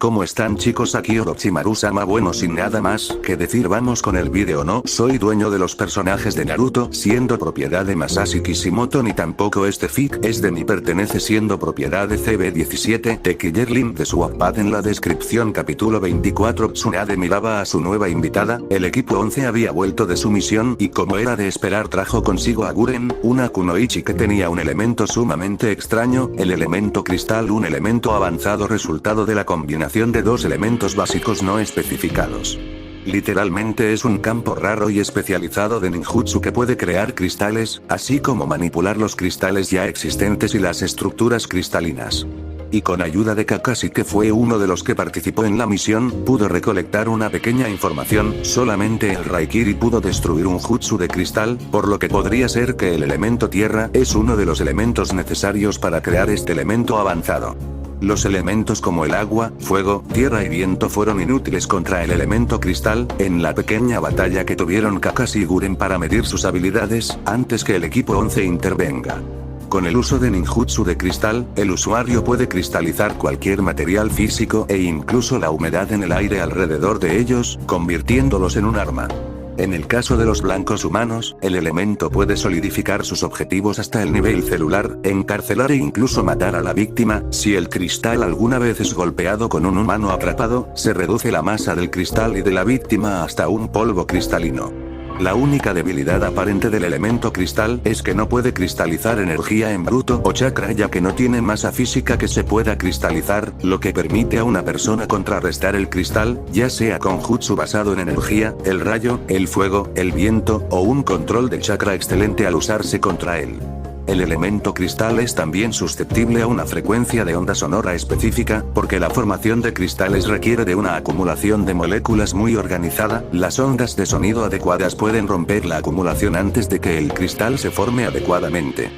¿Cómo están chicos? Aquí Orochimaru-sama. Bueno, sin nada más que decir, vamos con el vídeo. No soy dueño de los personajes de Naruto, siendo propiedad de Masashi Kishimoto, ni tampoco este fic es de mí, pertenece siendo propiedad de CB17. Te Killer link de su Wattpad en la descripción. Capítulo 24. Tsunade miraba a su nueva invitada. El equipo 11 había vuelto de su misión y, como era de esperar, trajo consigo a Guren, una kunoichi que tenía un elemento sumamente extraño, el elemento cristal, un elemento avanzado resultado de la combinación de dos elementos básicos no especificados. Literalmente es un campo raro y especializado de ninjutsu que puede crear cristales, así como manipular los cristales ya existentes y las estructuras cristalinas. Y con ayuda de Kakashi, que fue uno de los que participó en la misión, pudo recolectar una pequeña información. Solamente el Raikiri pudo destruir un jutsu de cristal, por lo que podría ser que el elemento tierra es uno de los elementos necesarios para crear este elemento avanzado. Los elementos como el agua, fuego, tierra y viento fueron inútiles contra el elemento cristal, en la pequeña batalla que tuvieron Kakashi y Guren para medir sus habilidades, antes que el equipo 11 intervenga. Con el uso de ninjutsu de cristal, el usuario puede cristalizar cualquier material físico e incluso la humedad en el aire alrededor de ellos, convirtiéndolos en un arma. En el caso de los blancos humanos, el elemento puede solidificar sus objetivos hasta el nivel celular, encarcelar e incluso matar a la víctima. Si el cristal alguna vez es golpeado con un humano atrapado, se reduce la masa del cristal y de la víctima hasta un polvo cristalino. La única debilidad aparente del elemento cristal es que no puede cristalizar energía en bruto o chakra, ya que no tiene masa física que se pueda cristalizar, lo que permite a una persona contrarrestar el cristal, ya sea con jutsu basado en energía, el rayo, el fuego, el viento, o un control de chakra excelente al usarse contra él. El elemento cristal es también susceptible a una frecuencia de onda sonora específica, porque la formación de cristales requiere de una acumulación de moléculas muy organizada. Las ondas de sonido adecuadas pueden romper la acumulación antes de que el cristal se forme adecuadamente.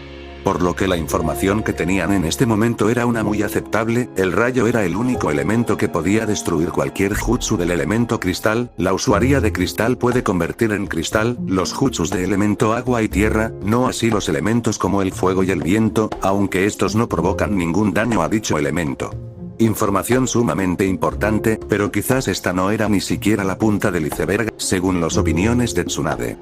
Por lo que la información que tenían en este momento era una muy aceptable. El rayo era el único elemento que podía destruir cualquier jutsu del elemento cristal. La usuaria de cristal puede convertir en cristal los jutsus de elemento agua y tierra, no así los elementos como el fuego y el viento, aunque estos no provocan ningún daño a dicho elemento. Información sumamente importante, pero quizás esta no era ni siquiera la punta del iceberg, según las opiniones de Tsunade.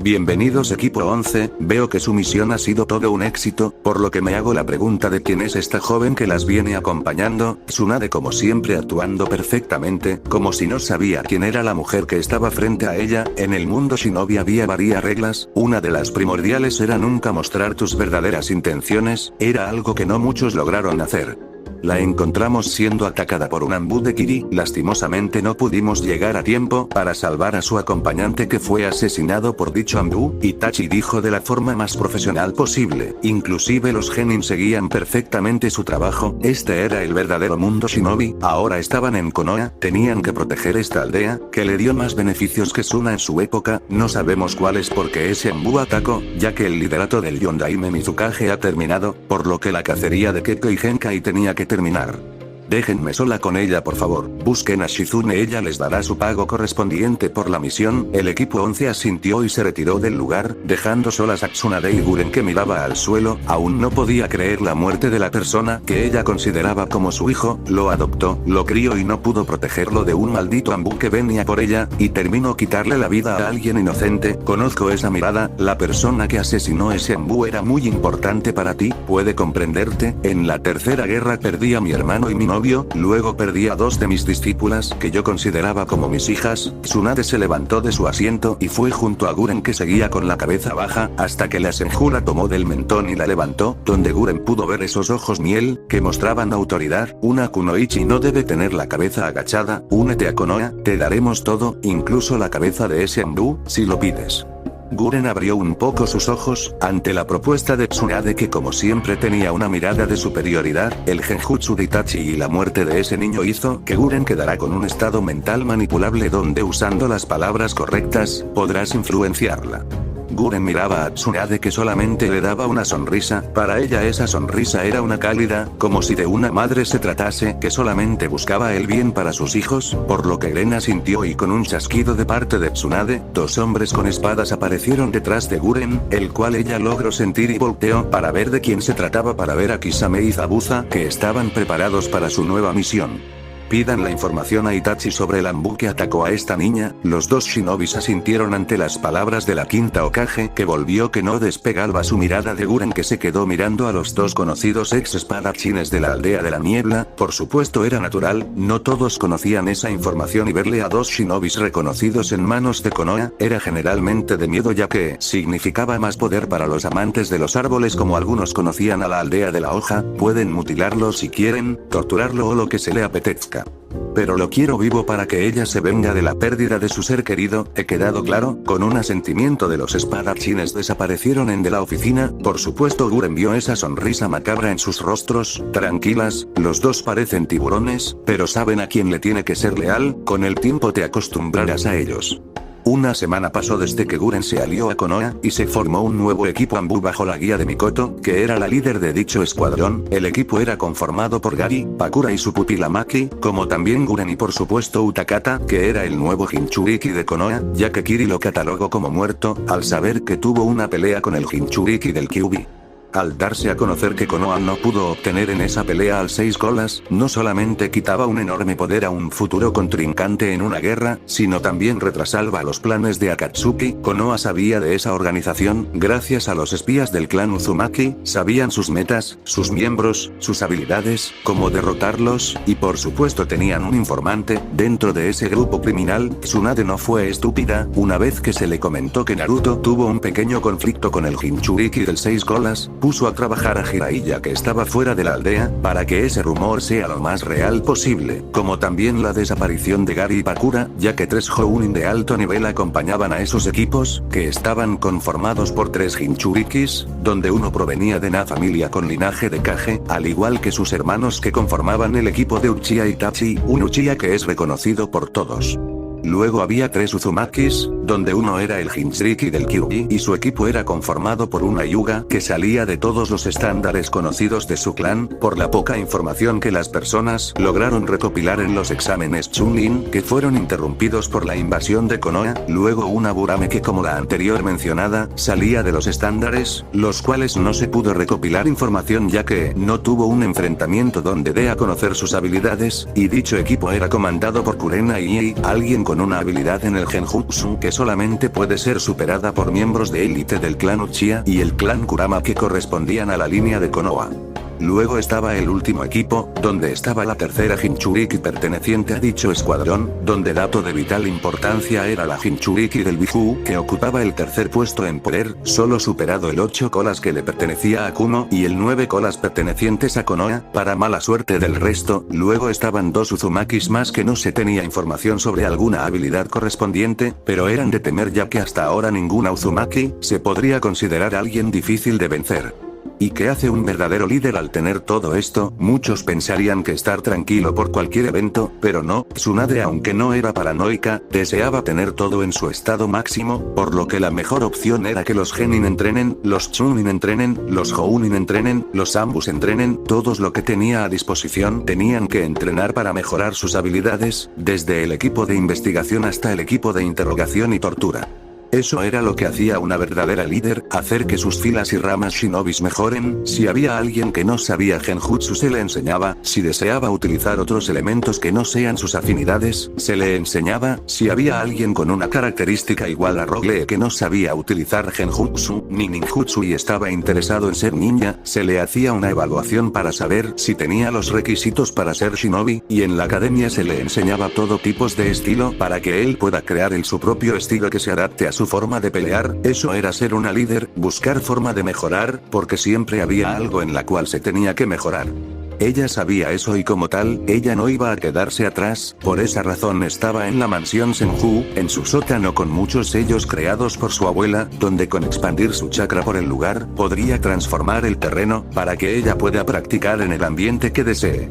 Bienvenidos equipo 11, veo que su misión ha sido todo un éxito, por lo que me hago la pregunta de quién es esta joven que las viene acompañando. Tsunade como siempre actuando perfectamente, como si no sabía quién era la mujer que estaba frente a ella. En el mundo shinobi había varias reglas, una de las primordiales era nunca mostrar tus verdaderas intenciones, era algo que no muchos lograron hacer. La encontramos siendo atacada por un Anbu de Kiri, lastimosamente no pudimos llegar a tiempo para salvar a su acompañante que fue asesinado por dicho Anbu. Itachi dijo de la forma más profesional posible, inclusive los genin seguían perfectamente su trabajo, este era el verdadero mundo shinobi, ahora estaban en Konoha, tenían que proteger esta aldea, que le dio más beneficios que Suna en su época, no sabemos cuáles porque ese Anbu atacó, ya que el liderato del Yondaime Mizukage ha terminado, por lo que la cacería de Keko y Genkai tenía que terminar. Déjenme sola con ella por favor, busquen a Shizune, ella les dará su pago correspondiente por la misión. El equipo 11 asintió y se retiró del lugar, dejando solas a Tsunade y Guren, que miraba al suelo, aún no podía creer la muerte de la persona que ella consideraba como su hijo, lo adoptó, lo crió y no pudo protegerlo de un maldito Anbu que venía por ella, y terminó quitarle la vida a alguien inocente. Conozco esa mirada, la persona que asesinó ese Anbu era muy importante para ti, puede comprenderte. En la tercera guerra perdí a mi hermano y mi novio, luego perdí a dos de mis discípulas que yo consideraba como mis hijas. Tsunade se levantó de su asiento y fue junto a Guren, que seguía con la cabeza baja, hasta que la Senju la tomó del mentón y la levantó, donde Guren pudo ver esos ojos miel, que mostraban autoridad. Una kunoichi no debe tener la cabeza agachada, únete a Konoha, te daremos todo, incluso la cabeza de ese Anbu, si lo pides. Guren abrió un poco sus ojos, ante la propuesta de Tsunade, que como siempre tenía una mirada de superioridad. El genjutsu de Itachi y la muerte de ese niño hizo que Guren quedara con un estado mental manipulable donde, usando las palabras correctas, podrás influenciarla. Guren miraba a Tsunade, que solamente le daba una sonrisa. Para ella esa sonrisa era una cálida, como si de una madre se tratase, que solamente buscaba el bien para sus hijos, por lo que Eren asintió y con un chasquido de parte de Tsunade, dos hombres con espadas aparecieron detrás de Guren, el cual ella logró sentir y volteó para ver de quién se trataba, para ver a Kisame y Zabuza, que estaban preparados para su nueva misión. Pidan la información a Itachi sobre el Anbu que atacó a esta niña. Los dos shinobis asintieron ante las palabras de la quinta Hokage, que volvió que no despegaba su mirada de Guren, que se quedó mirando a los dos conocidos ex espadachines de la aldea de la niebla. Por supuesto era natural, no todos conocían esa información y verle a dos shinobis reconocidos en manos de Konoha, era generalmente de miedo, ya que significaba más poder para los amantes de los árboles. Como algunos conocían a la aldea de la hoja, pueden mutilarlo si quieren, torturarlo o lo que se le apetezca. Pero lo quiero vivo para que ella se venga de la pérdida de su ser querido, ¿he quedado claro? Con un asentimiento de los espadachines desaparecieron de la oficina. Por supuesto Guren vio esa sonrisa macabra en sus rostros. Tranquilas, los dos parecen tiburones, pero saben a quién le tiene que ser leal, con el tiempo te acostumbrarás a ellos. Una semana pasó desde que Guren se alió a Konoha, y se formó un nuevo equipo Anbu bajo la guía de Mikoto, que era la líder de dicho escuadrón. El equipo era conformado por Gari, Pakura y su pupila Maki, como también Guren y por supuesto Utakata, que era el nuevo Jinchuriki de Konoha, ya que Kiri lo catalogó como muerto, al saber que tuvo una pelea con el Jinchuriki del Kyuubi. Al darse a conocer que Konoha no pudo obtener en esa pelea al 6 colas, no solamente quitaba un enorme poder a un futuro contrincante en una guerra, sino también retrasaba los planes de Akatsuki. Konoha sabía de esa organización, gracias a los espías del clan Uzumaki, sabían sus metas, sus miembros, sus habilidades, cómo derrotarlos, y por supuesto tenían un informante. Dentro de ese grupo criminal, Tsunade no fue estúpida. Una vez que se le comentó que Naruto tuvo un pequeño conflicto con el Jinchuriki del 6 colas, puso a trabajar a Jiraiya, que estaba fuera de la aldea, para que ese rumor sea lo más real posible, como también la desaparición de Gari y Pakura, ya que 3 Jounin de alto nivel acompañaban a esos equipos, que estaban conformados por 3 Jinchurikis, donde uno provenía de una familia con linaje de Kage, al igual que sus hermanos que conformaban el equipo de Uchiha Itachi, un Uchiha que es reconocido por todos. Luego había 3 Uzumakis, donde uno era el Jinchuriki del Kyuubi y su equipo era conformado por una Hyuga que salía de todos los estándares conocidos de su clan. Por la poca información que las personas lograron recopilar en los exámenes Chunin, que fueron interrumpidos por la invasión de Konoha, luego una Burame que, como la anterior mencionada, salía de los estándares, los cuales no se pudo recopilar información ya que no tuvo un enfrentamiento donde dé a conocer sus habilidades, y dicho equipo era comandado por Kurena Iei, alguien con una habilidad en el Genjutsu que solamente puede ser superada por miembros de élite del clan Uchiha y el clan Kurama, que correspondían a la línea de Konoha. Luego estaba el último equipo, donde estaba la tercera Jinchuriki perteneciente a dicho escuadrón, donde dato de vital importancia era la Jinchuriki del Biju, que ocupaba el tercer puesto en poder, solo superado el 8 colas que le pertenecía a Kumo y el 9 colas pertenecientes a Konoha, para mala suerte del resto. Luego estaban 2 Uzumakis más que no se tenía información sobre alguna habilidad correspondiente, pero eran de temer ya que hasta ahora ninguna Uzumaki se podría considerar alguien difícil de vencer. ¿Y qué hace un verdadero líder al tener todo esto? Muchos pensarían que estar tranquilo por cualquier evento, pero no. Tsunade, aunque no era paranoica, deseaba tener todo en su estado máximo, por lo que la mejor opción era que los Genin entrenen, los Chunin entrenen, los Jounin entrenen, los Ambus entrenen, todos lo que tenía a disposición tenían que entrenar para mejorar sus habilidades, desde el equipo de investigación hasta el equipo de interrogación y tortura. Eso era lo que hacía una verdadera líder, hacer que sus filas y ramas shinobis mejoren. Si había alguien que no sabía genjutsu se le enseñaba, si deseaba utilizar otros elementos que no sean sus afinidades, se le enseñaba, si había alguien con una característica igual a Rogue que no sabía utilizar genjutsu ni ninjutsu y estaba interesado en ser ninja, se le hacía una evaluación para saber si tenía los requisitos para ser shinobi, y en la academia se le enseñaba todo tipos de estilo para que él pueda crear su propio estilo que se adapte a su forma de pelear. Eso era ser una líder, buscar forma de mejorar, porque siempre había algo en la cual se tenía que mejorar. Ella sabía eso y como tal, ella no iba a quedarse atrás. Por esa razón estaba en la mansión Senju, en su sótano con muchos sellos creados por su abuela, donde con expandir su chakra por el lugar, podría transformar el terreno, para que ella pueda practicar en el ambiente que desee.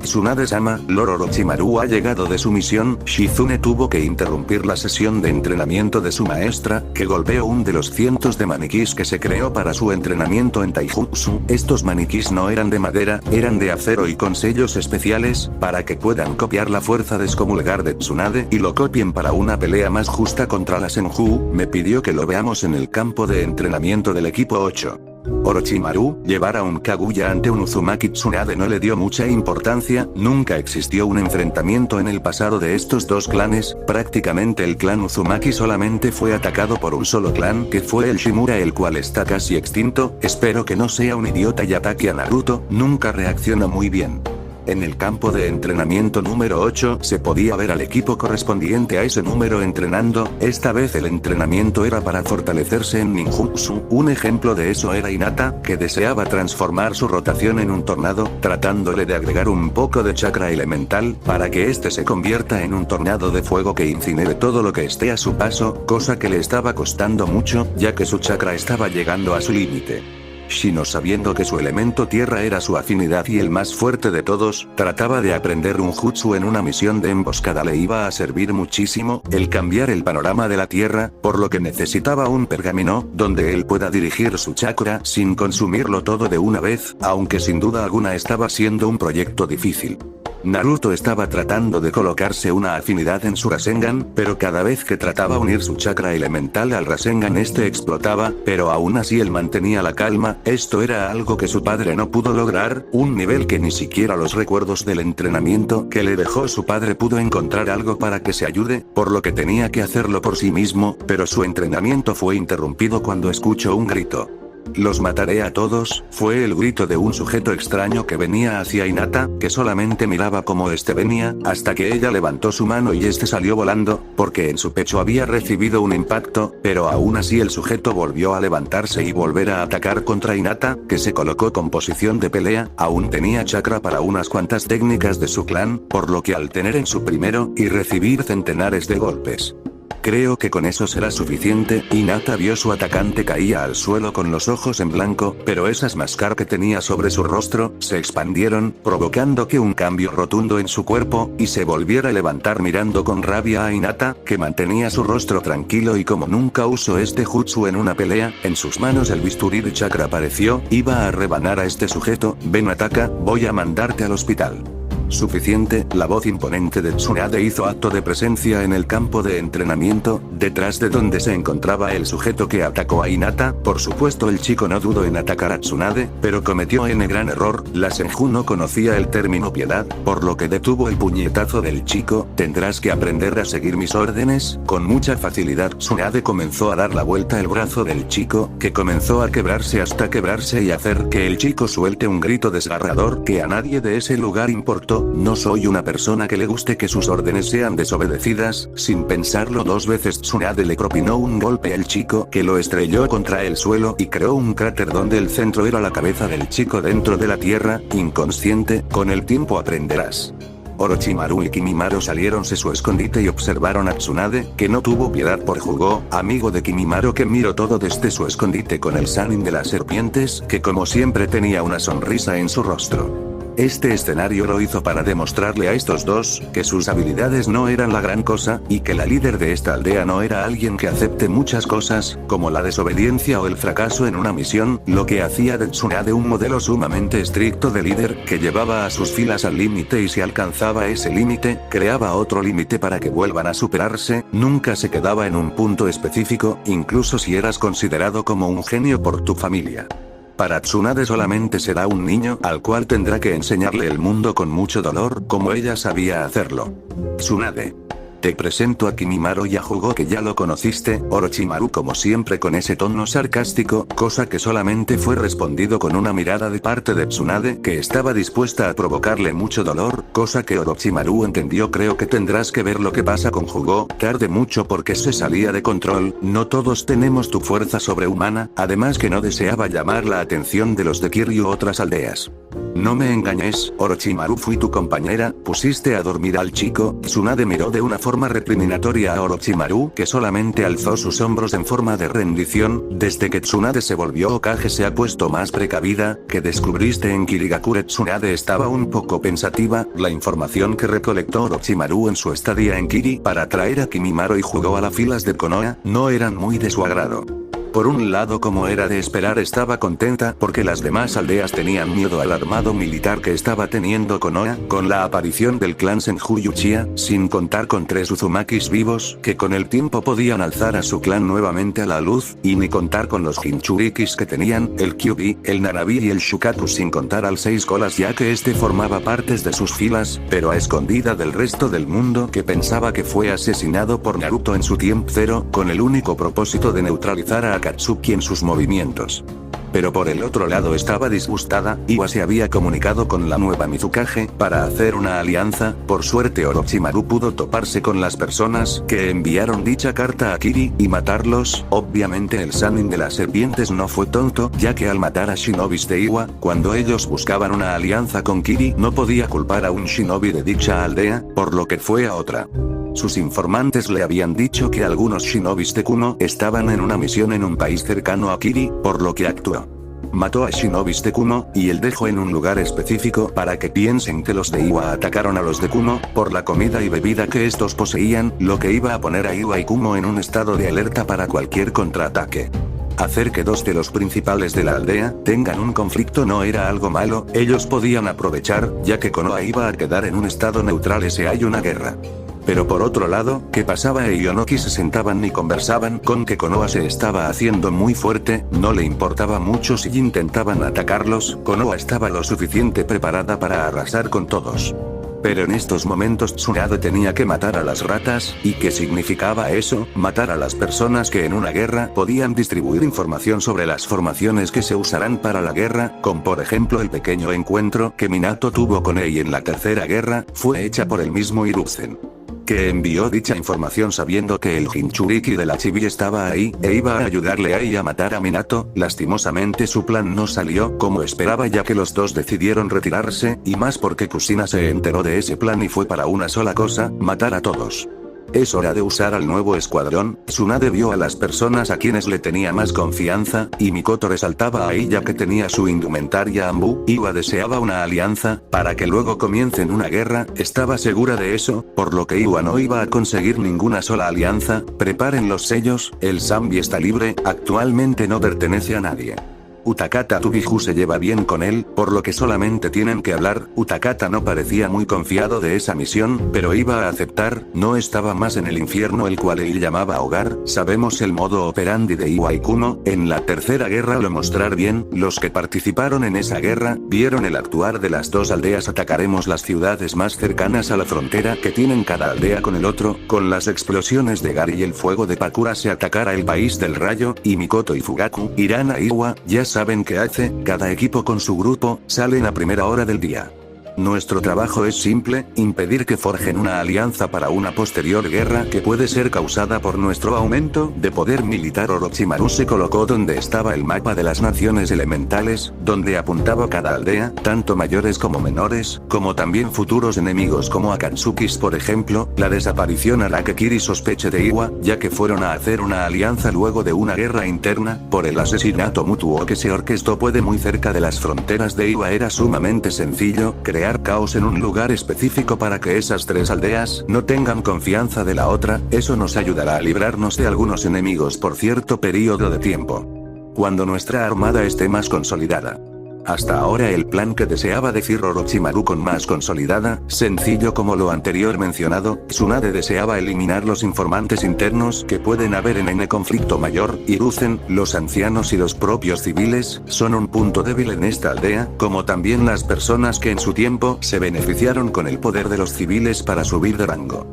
Tsunade-sama, Lord Orochimaru ha llegado de su misión. Shizune tuvo que interrumpir la sesión de entrenamiento de su maestra, que golpeó un de los cientos de maniquís que se creó para su entrenamiento en taijutsu. Estos maniquís no eran de madera, eran de acero y con sellos especiales, para que puedan copiar la fuerza descomunal de Tsunade y lo copien para una pelea más justa contra la Senju. Me pidió que lo veamos en el campo de entrenamiento del equipo 8. Orochimaru, llevar a un Kaguya ante un Uzumaki Tsunade no le dio mucha importancia, nunca existió un enfrentamiento en el pasado de estos dos clanes, prácticamente el clan Uzumaki solamente fue atacado por un solo clan que fue el Shimura, el cual está casi extinto. Espero que no sea un idiota y ataque a Naruto, nunca reacciona muy bien. En el campo de entrenamiento número 8 se podía ver al equipo correspondiente a ese número entrenando, esta vez el entrenamiento era para fortalecerse en ninjutsu, un ejemplo de eso era Hinata, que deseaba transformar su rotación en un tornado, tratándole de agregar un poco de chakra elemental, para que este se convierta en un tornado de fuego que incinere todo lo que esté a su paso, cosa que le estaba costando mucho, ya que su chakra estaba llegando a su límite. Shino, sabiendo que su elemento tierra era su afinidad y el más fuerte de todos, trataba de aprender un jutsu en una misión de emboscada. Le iba a servir muchísimo el cambiar el panorama de la tierra, por lo que necesitaba un pergamino donde él pueda dirigir su chakra sin consumirlo todo de una vez, aunque sin duda alguna estaba siendo un proyecto difícil. Naruto estaba tratando de colocarse una afinidad en su Rasengan, pero cada vez que trataba unir su chakra elemental al Rasengan este explotaba, pero aún así él mantenía la calma. Esto era algo que su padre no pudo lograr, un nivel que ni siquiera los recuerdos del entrenamiento que le dejó su padre pudo encontrar algo para que se ayude, por lo que tenía que hacerlo por sí mismo, pero su entrenamiento fue interrumpido cuando escuchó un grito. «Los mataré a todos», fue el grito de un sujeto extraño que venía hacia Hinata, que solamente miraba como este venía, hasta que ella levantó su mano y este salió volando, porque en su pecho había recibido un impacto, pero aún así el sujeto volvió a levantarse y volver a atacar contra Hinata, que se colocó con posición de pelea, aún tenía chakra para unas cuantas técnicas de su clan, por lo que al tener en su primero, y recibir centenares de golpes. Creo que con eso será suficiente. Hinata vio su atacante caía al suelo con los ojos en blanco, pero esas máscaras que tenía sobre su rostro, se expandieron, provocando que un cambio rotundo en su cuerpo, y se volviera a levantar mirando con rabia a Hinata, que mantenía su rostro tranquilo y como nunca usó este jutsu en una pelea, en sus manos el bisturí de chakra apareció, iba a rebanar a este sujeto. «Ven, ataca, voy a mandarte al hospital». Suficiente, la voz imponente de Tsunade hizo acto de presencia en el campo de entrenamiento, detrás de donde se encontraba el sujeto que atacó a Hinata. Por supuesto el chico no dudó en atacar a Tsunade, pero cometió un gran error. La Senju no conocía el término piedad, por lo que detuvo el puñetazo del chico. «Tendrás que aprender a seguir mis órdenes». Con mucha facilidad Tsunade comenzó a dar la vuelta el brazo del chico, que comenzó a quebrarse hasta quebrarse y hacer que el chico suelte un grito desgarrador que a nadie de ese lugar importó. No soy una persona que le guste que sus órdenes sean desobedecidas. Sin pensarlo dos veces Tsunade le propinó un golpe al chico que lo estrelló contra el suelo y creó un cráter donde el centro era la cabeza del chico dentro de la tierra, inconsciente. Con el tiempo aprenderás. Orochimaru y Kimimaro salieron de su escondite y observaron a Tsunade, que no tuvo piedad por Jugo, amigo de Kimimaro, que miró todo desde su escondite con el Sannin de las serpientes, que como siempre tenía una sonrisa en su rostro. Este escenario lo hizo para demostrarle a estos dos, que sus habilidades no eran la gran cosa, y que la líder de esta aldea no era alguien que acepte muchas cosas, como la desobediencia o el fracaso en una misión, lo que hacía de Tsunade un modelo sumamente estricto de líder, que llevaba a sus filas al límite y si alcanzaba ese límite, creaba otro límite para que vuelvan a superarse, nunca se quedaba en un punto específico, incluso si eras considerado como un genio por tu familia. Para Tsunade solamente será un niño al cual tendrá que enseñarle el mundo con mucho dolor, como ella sabía hacerlo. Tsunade. Te presento a Kimimaro y a Jugo, que ya lo conociste. Orochimaru como siempre con ese tono sarcástico, cosa que solamente fue respondido con una mirada de parte de Tsunade que estaba dispuesta a provocarle mucho dolor, cosa que Orochimaru entendió. Creo que tendrás que ver lo que pasa con Jugo, tarde mucho porque se salía de control, no todos tenemos tu fuerza sobrehumana, además que no deseaba llamar la atención de los de Kiryu u otras aldeas. No me engañes, Orochimaru, fui tu compañera, pusiste a dormir al chico. Tsunade miró de una forma recriminatoria a Orochimaru, que solamente alzó sus hombros en forma de rendición. Desde que Tsunade se volvió Hokage se ha puesto más precavida. ¿Qué descubriste en Kirigakure? Tsunade estaba un poco pensativa. La información que recolectó Orochimaru en su estadía en Kiri para traer a Kimimaro y Jugo a las filas de Konoha, no eran muy de su agrado. Por un lado, como era de esperar, estaba contenta porque las demás aldeas tenían miedo al armado militar que estaba teniendo Konoha, con la aparición del clan Senju Uchiha, sin contar con 3 Uzumakis vivos, que con el tiempo podían alzar a su clan nuevamente a la luz, y ni contar con los Jinchurikis que tenían, el Kyuubi, el Narabi y el Shukaku, sin contar al 6 colas, ya que este formaba partes de sus filas, pero a escondida del resto del mundo, que pensaba que fue asesinado por Naruto en su tiempo cero, con el único propósito de neutralizar a Akatsuki en sus movimientos. Pero por el otro lado estaba disgustada. Iwa se había comunicado con la nueva Mizukage para hacer una alianza. Por suerte Orochimaru pudo toparse con las personas que enviaron dicha carta a Kiri y matarlos. Obviamente el Sannin de las serpientes no fue tonto, ya que al matar a shinobis de Iwa, cuando ellos buscaban una alianza con Kiri, no podía culpar a un shinobi de dicha aldea, por lo que fue a otra. Sus informantes le habían dicho que algunos shinobis de Kuno estaban en una misión en un país cercano a Kiri, por lo que actuó. Mató a shinobis de Kuno, y el dejó en un lugar específico para que piensen que los de Iwa atacaron a los de Kuno, por la comida y bebida que estos poseían, lo que iba a poner a Iwa y Kumo en un estado de alerta para cualquier contraataque. Hacer que 2 de los principales de la aldea tengan un conflicto no era algo malo, ellos podían aprovechar, ya que Konoha iba a quedar en un estado neutral si hay una guerra. Pero por otro lado, ¿qué pasaba? Ellos no se sentaban ni conversaban con que Konoha se estaba haciendo muy fuerte, no le importaba mucho si intentaban atacarlos, Konoha estaba lo suficiente preparada para arrasar con todos. Pero en estos momentos Tsunade tenía que matar a las ratas, ¿y qué significaba eso? Matar a las personas que en una guerra podían distribuir información sobre las formaciones que se usarán para la guerra, como por ejemplo el pequeño encuentro que Minato tuvo con Ei en la tercera guerra, fue hecha por el mismo Hiruzen, que envió dicha información sabiendo que el Jinchuriki de la Chibi estaba ahí, e iba a ayudarle a Ei a matar a Minato. Lastimosamente su plan no salió como esperaba, ya que los dos decidieron retirarse, y más porque Kushina se enteró de ese plan y fue para una sola cosa, matar a todos. Es hora de usar al nuevo escuadrón. Tsunade vio a las personas a quienes le tenía más confianza, y Mikoto resaltaba a ella que tenía su indumentaria Ambu. Iwa deseaba una alianza, para que luego comiencen una guerra, estaba segura de eso, por lo que Iwa no iba a conseguir ninguna sola alianza. Preparen los sellos, el Zambi está libre, actualmente no pertenece a nadie. Utakata Tubiju se lleva bien con él, por lo que solamente tienen que hablar. Utakata no parecía muy confiado de esa misión, pero iba a aceptar, no estaba más en el infierno el cual él llamaba hogar. Sabemos el modo operandi de Iwa y Kuno, en la tercera guerra lo mostrar bien, los que participaron en esa guerra, vieron el actuar de las 2 aldeas. Atacaremos las ciudades más cercanas a la frontera que tienen cada aldea con el otro, con las explosiones de Gari y el fuego de Pakura se atacará el país del rayo, y Mikoto y Fugaku irán a Iwa. Ya saben qué hace, cada equipo con su grupo, salen a primera hora del día. Nuestro trabajo es simple, impedir que forjen una alianza para una posterior guerra que puede ser causada por nuestro aumento de poder militar. Orochimaru se colocó donde estaba el mapa de las naciones elementales, donde apuntaba cada aldea, tanto mayores como menores, como también futuros enemigos como Akatsukis. Por ejemplo, la desaparición hará que Kiri sospeche de Iwa, ya que fueron a hacer una alianza luego de una guerra interna, por el asesinato mutuo que se orquestó puede muy cerca de las fronteras de Iwa. Era sumamente sencillo, crear caos en un lugar específico para que esas 3 aldeas no tengan confianza de la otra, eso nos ayudará a librarnos de algunos enemigos por cierto periodo de tiempo. Cuando nuestra armada esté más consolidada. Hasta ahora el plan que deseaba decir Orochimaru con más consolidada, sencillo como lo anterior mencionado. Tsunade deseaba eliminar los informantes internos que pueden haber en N conflicto mayor. Hiruzen, los ancianos y los propios civiles, son un punto débil en esta aldea, como también las personas que en su tiempo se beneficiaron con el poder de los civiles para subir de rango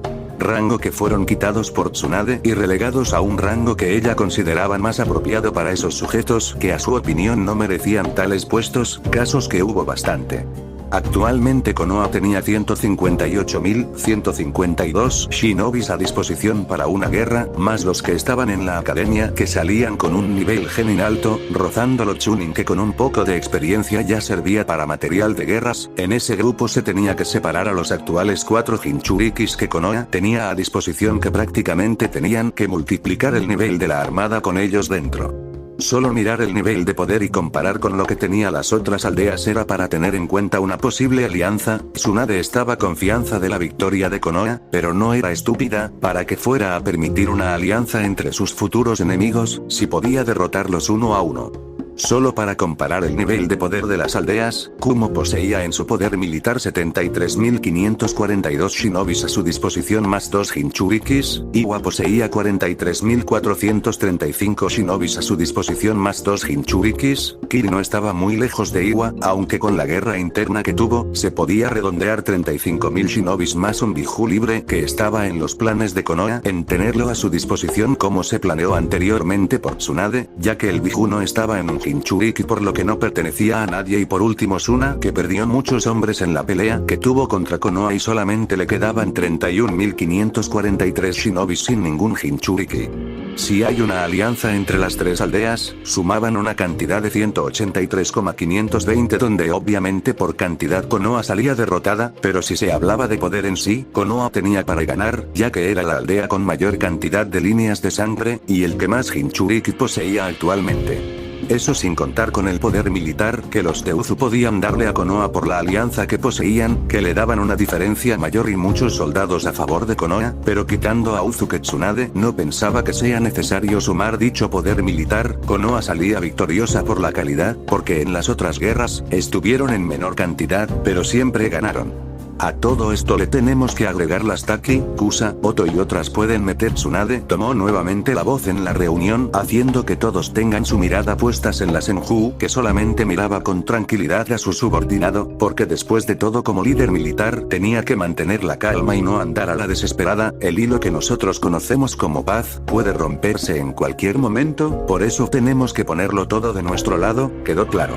que fueron quitados por Tsunade y relegados a un rango que ella consideraba más apropiado para esos sujetos que a su opinión no merecían tales puestos, casos que hubo bastante. Actualmente Konoha tenía 158.152 shinobis a disposición para una guerra, más los que estaban en la academia que salían con un nivel genin alto, rozando lo chunin que con un poco de experiencia ya servía para material de guerras. En ese grupo se tenía que separar a los actuales 4 Jinchurikis que Konoha tenía a disposición, que prácticamente tenían que multiplicar el nivel de la armada con ellos dentro. Solo mirar el nivel de poder y comparar con lo que tenía las otras aldeas era para tener en cuenta una posible alianza. Tsunade estaba confianza de la victoria de Konoha, pero no era estúpida, para que fuera a permitir una alianza entre sus futuros enemigos, si podía derrotarlos uno a uno. Solo para comparar el nivel de poder de las aldeas, Kumo poseía en su poder militar 73.542 shinobis a su disposición más 2 Jinchurikis, Iwa poseía 43.435 shinobis a su disposición más 2 Jinchurikis, Kiri no estaba muy lejos de Iwa, aunque con la guerra interna que tuvo, se podía redondear 35.000 shinobis más un Biju libre que estaba en los planes de Konoha en tenerlo a su disposición como se planeó anteriormente por Tsunade, ya que el Biju no estaba en un Jinchuriki por lo que no pertenecía a nadie y por último Suna que perdió muchos hombres en la pelea que tuvo contra Konoha y solamente le quedaban 31.543 shinobis sin ningún Jinchuriki. Si hay una alianza entre las tres aldeas, sumaban una cantidad de 183,520 donde obviamente por cantidad Konoha salía derrotada, pero si se hablaba de poder en sí, Konoha tenía para ganar, ya que era la aldea con mayor cantidad de líneas de sangre, y el que más Jinchuriki poseía actualmente. Eso sin contar con el poder militar que los de Uzu podían darle a Konoha por la alianza que poseían, que le daban una diferencia mayor y muchos soldados a favor de Konoha, pero quitando a Uzu que Tsunade no pensaba que sea necesario sumar dicho poder militar, Konoha salía victoriosa por la calidad, porque en las otras guerras, estuvieron en menor cantidad, pero siempre ganaron. A todo esto le tenemos que agregar las Taki, Kusa, Oto y otras pueden meter. Tsunade tomó nuevamente la voz en la reunión haciendo que todos tengan su mirada puestas en la Senju que solamente miraba con tranquilidad a su subordinado, porque después de todo como líder militar tenía que mantener la calma y no andar a la desesperada. El hilo que nosotros conocemos como paz puede romperse en cualquier momento, por eso tenemos que ponerlo todo de nuestro lado, ¿quedó claro?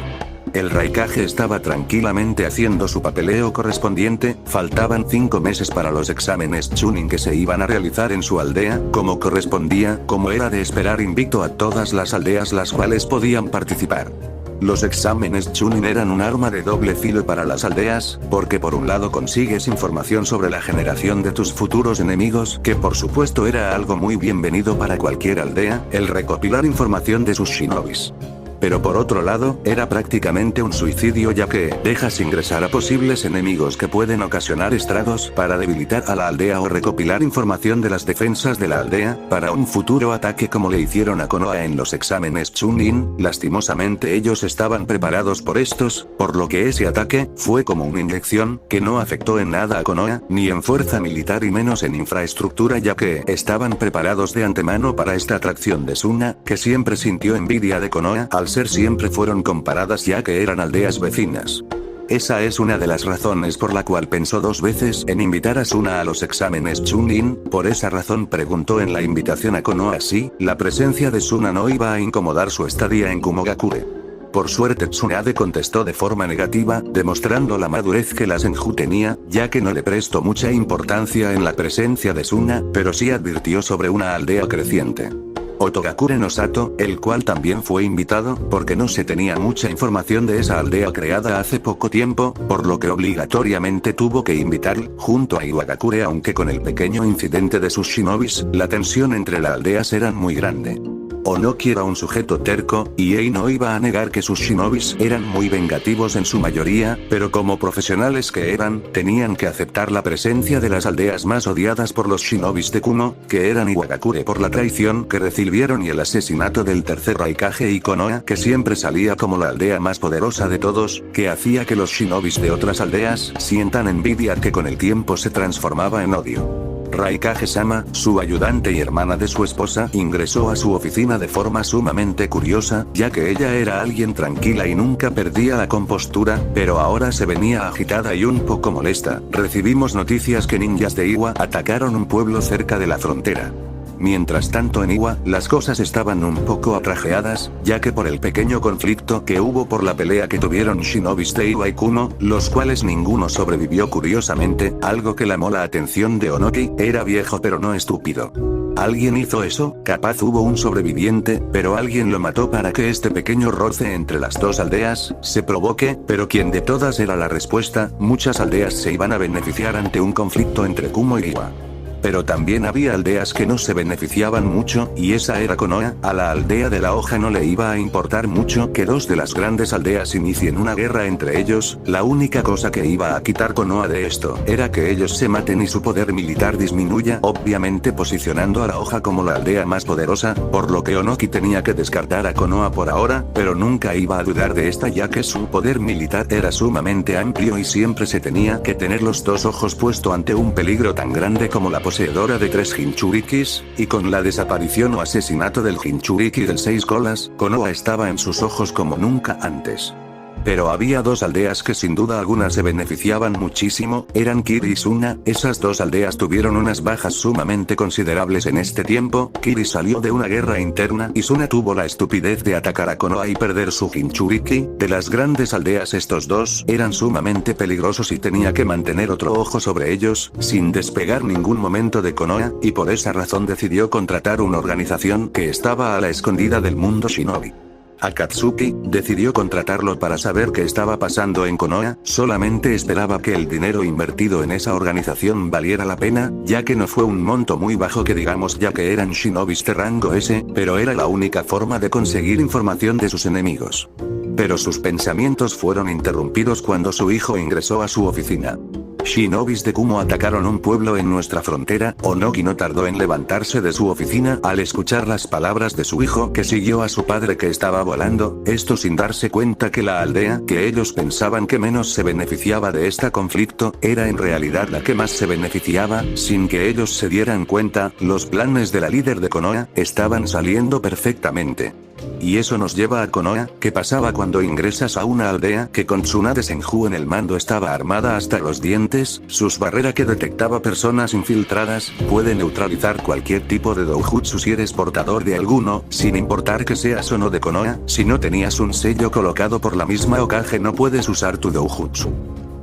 El Raikage estaba tranquilamente haciendo su papeleo correspondiente, faltaban 5 meses para los exámenes Chunin que se iban a realizar en su aldea, como correspondía, como era de esperar invicto a todas las aldeas las cuales podían participar. Los exámenes Chunin eran un arma de doble filo para las aldeas, porque por un lado consigues información sobre la generación de tus futuros enemigos, que por supuesto era algo muy bienvenido para cualquier aldea, el recopilar información de sus shinobis. Pero por otro lado, era prácticamente un suicidio ya que dejas ingresar a posibles enemigos que pueden ocasionar estragos para debilitar a la aldea o recopilar información de las defensas de la aldea, para un futuro ataque como le hicieron a Konoha en los exámenes Chunin. Lastimosamente ellos estaban preparados por estos, por lo que ese ataque fue como una inyección que no afectó en nada a Konoha, ni en fuerza militar y menos en infraestructura ya que estaban preparados de antemano para esta atracción de Suna, que siempre sintió envidia de Konoha al ser siempre fueron comparadas ya que eran aldeas vecinas. Esa es una de las razones por la cual pensó 2 veces en invitar a Suna a los exámenes Chunin, por esa razón preguntó en la invitación a Konoha si la presencia de Suna no iba a incomodar su estadía en Kumogakure. Por suerte Tsunade contestó de forma negativa, demostrando la madurez que la Senju tenía, ya que no le prestó mucha importancia en la presencia de Suna, pero sí advirtió sobre una aldea creciente. Otogakure no Sato, el cual también fue invitado, porque no se tenía mucha información de esa aldea creada hace poco tiempo, por lo que obligatoriamente tuvo que invitar, junto a Iwagakure aunque con el pequeño incidente de sus shinobis, la tensión entre las aldeas era muy grande. Onoki era un sujeto terco, y Ei no iba a negar que sus shinobis eran muy vengativos en su mayoría, pero como profesionales que eran, tenían que aceptar la presencia de las aldeas más odiadas por los shinobis de Kumo, que eran Iwagakure por la traición que recibieron y el asesinato del tercer Raikage y Konoha que siempre salía como la aldea más poderosa de todos, que hacía que los shinobis de otras aldeas sientan envidia que con el tiempo se transformaba en odio. Raikage-sama, su ayudante y hermana de su esposa, ingresó a su oficina de forma sumamente curiosa, ya que ella era alguien tranquila y nunca perdía la compostura, pero ahora se venía agitada y un poco molesta. Recibimos noticias que ninjas de Iwa atacaron un pueblo cerca de la frontera. Mientras tanto en Iwa, las cosas estaban un poco atrajeadas, ya que por el pequeño conflicto que hubo por la pelea que tuvieron shinobis de Iwa y Kumo, los cuales ninguno sobrevivió curiosamente, algo que llamó la atención de Onoki, era viejo pero no estúpido. ¿Alguien hizo eso? Capaz hubo un sobreviviente, pero alguien lo mató para que este pequeño roce entre las dos aldeas se provoque, pero ¿quién de todas era la respuesta? Muchas aldeas se iban a beneficiar ante un conflicto entre Kumo y Iwa. Pero también había aldeas que no se beneficiaban mucho, y esa era Konoha. A la aldea de la hoja no le iba a importar mucho que dos de las grandes aldeas inicien una guerra entre ellos. La única cosa que iba a quitar Konoha de esto era que ellos se maten y su poder militar disminuya, obviamente posicionando a la hoja como la aldea más poderosa, por lo que Onoki tenía que descartar a Konoha por ahora, pero nunca iba a dudar de esta ya que su poder militar era sumamente amplio y siempre se tenía que tener los dos ojos puesto ante un peligro tan grande como la poseedora de 3 Jinchurikis, y con la desaparición o asesinato del Jinchuriki del 6 colas, Konoha estaba en sus ojos como nunca antes. Pero había dos aldeas que sin duda alguna se beneficiaban muchísimo, eran Kiri y Suna. Esas dos aldeas tuvieron unas bajas sumamente considerables en este tiempo. Kiri salió de una guerra interna y Suna tuvo la estupidez de atacar a Konoha y perder su Jinchuriki. De las grandes aldeas estos dos eran sumamente peligrosos y tenía que mantener otro ojo sobre ellos, sin despegar ningún momento de Konoha, y por esa razón decidió contratar una organización que estaba a la escondida del mundo shinobi. Akatsuki decidió contratarlo para saber qué estaba pasando en Konoha, solamente esperaba que el dinero invertido en esa organización valiera la pena, ya que no fue un monto muy bajo que digamos ya que eran shinobis de rango S, pero era la única forma de conseguir información de sus enemigos. Pero sus pensamientos fueron interrumpidos cuando su hijo ingresó a su oficina. Shinobis de Kumo atacaron un pueblo en nuestra frontera. Onoki no tardó en levantarse de su oficina al escuchar las palabras de su hijo que siguió a su padre que estaba volando, esto sin darse cuenta que la aldea que ellos pensaban que menos se beneficiaba de este conflicto, era en realidad la que más se beneficiaba, sin que ellos se dieran cuenta. Los planes de la líder de Konoha estaban saliendo perfectamente. Y eso nos lleva a Konoha. ¿Qué pasaba cuando ingresas a una aldea que con Tsunade Senju en el mando estaba armada hasta los dientes? Sus barreras que detectaba personas infiltradas, puede neutralizar cualquier tipo de doujutsu si eres portador de alguno, sin importar que seas o no de Konoha. Si no tenías un sello colocado por la misma Hokage no puedes usar tu doujutsu.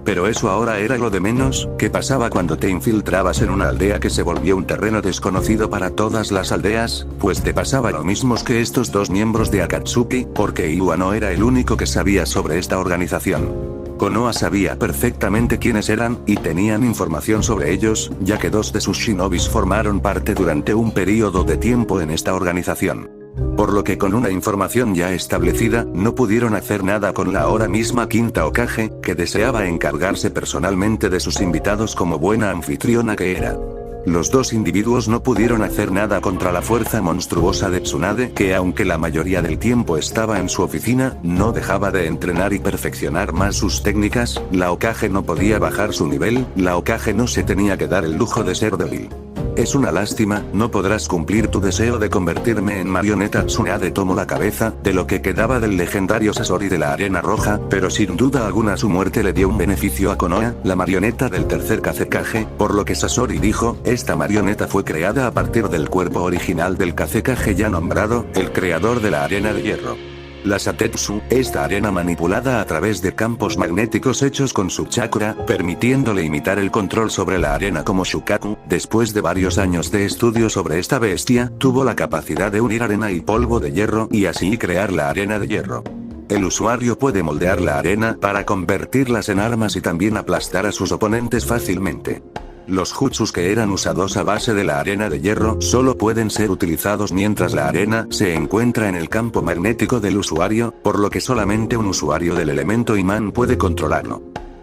Pero eso ahora era lo de menos. ¿Qué pasaba cuando te infiltrabas en una aldea que se volvió un terreno desconocido para todas las aldeas? Pues te pasaba lo mismo que estos dos miembros de Akatsuki, porque Iwa no era el único que sabía sobre esta organización. Konoha sabía perfectamente quiénes eran, y tenían información sobre ellos, ya que dos de sus shinobis formaron parte durante un periodo de tiempo en esta organización. Por lo que con una información ya establecida, no pudieron hacer nada con la ahora misma quinta Hokage, que deseaba encargarse personalmente de sus invitados como buena anfitriona que era. Los dos individuos no pudieron hacer nada contra la fuerza monstruosa de Tsunade, que aunque la mayoría del tiempo estaba en su oficina, no dejaba de entrenar y perfeccionar más sus técnicas. La Hokage no podía bajar su nivel, la Hokage no se tenía que dar el lujo de ser débil. Es una lástima, no podrás cumplir tu deseo de convertirme en marioneta. Tsunade tomó la cabeza de lo que quedaba del legendario Sasori de la Arena Roja, pero sin duda alguna su muerte le dio un beneficio a Konoha, la marioneta del tercer Kazekage, por lo que Sasori dijo, esta marioneta fue creada a partir del cuerpo original del Kazekage ya nombrado, el creador de la Arena de Hierro. La Satetsu, esta arena manipulada a través de campos magnéticos hechos con su chakra, permitiéndole imitar el control sobre la arena como Shukaku. Después de varios años de estudio sobre esta bestia, tuvo la capacidad de unir arena y polvo de hierro y así crear la arena de hierro. El usuario puede moldear la arena para convertirlas en armas y también aplastar a sus oponentes fácilmente. Los jutsus que eran usados a base de la arena de hierro solo pueden ser utilizados mientras la arena se encuentra en el campo magnético del usuario, por lo que solamente un usuario del elemento imán puede controlarlo.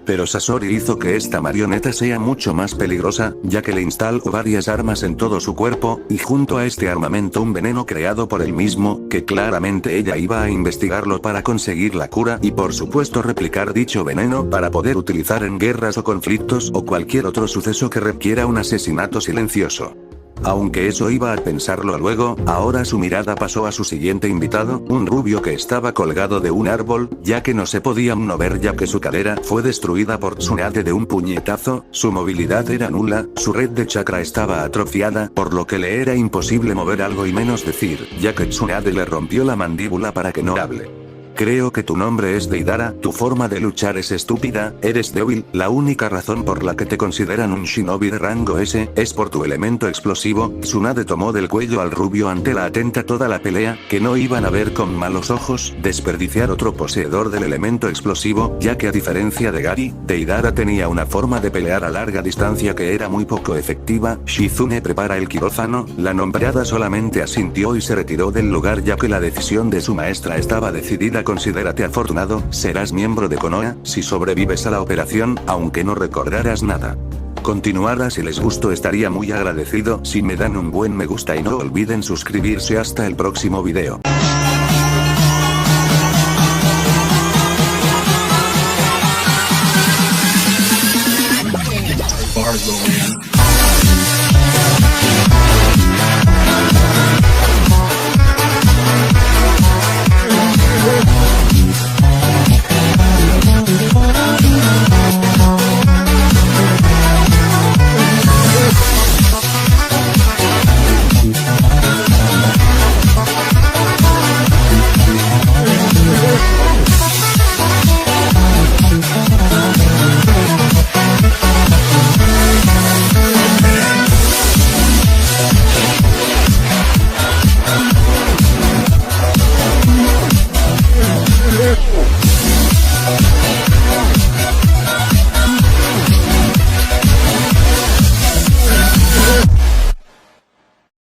Pero Sasori hizo que esta marioneta sea mucho más peligrosa, ya que le instaló varias armas en todo su cuerpo, y junto a este armamento un veneno creado por él mismo, que claramente ella iba a investigarlo para conseguir la cura y por supuesto replicar dicho veneno para poder utilizar en guerras o conflictos o cualquier otro suceso que requiera un asesinato silencioso. Aunque eso iba a pensarlo luego, ahora su mirada pasó a su siguiente invitado, un rubio que estaba colgado de un árbol, ya que no se podía mover ya que su cadera fue destruida por Tsunade de un puñetazo, su movilidad era nula, su red de chakra estaba atrofiada, por lo que le era imposible mover algo y menos decir, ya que Tsunade le rompió la mandíbula para que no hable. Creo que tu nombre es Deidara, tu forma de luchar es estúpida, eres débil, la única razón por la que te consideran un shinobi de rango S, es por tu elemento explosivo. Tsunade tomó del cuello al rubio ante la atenta toda la pelea, que no iban a ver con malos ojos, desperdiciar otro poseedor del elemento explosivo, ya que a diferencia de Gary, Deidara tenía una forma de pelear a larga distancia que era muy poco efectiva. Shizune prepara el quirófano, la nombrada solamente asintió y se retiró del lugar ya que la decisión de su maestra estaba decidida. Considérate afortunado, serás miembro de Konoha, si sobrevives a la operación, aunque no recordarás nada. Continuará. Si les gustó estaría muy agradecido si me dan un buen me gusta y no olviden suscribirse. Hasta el próximo video. Bars, man.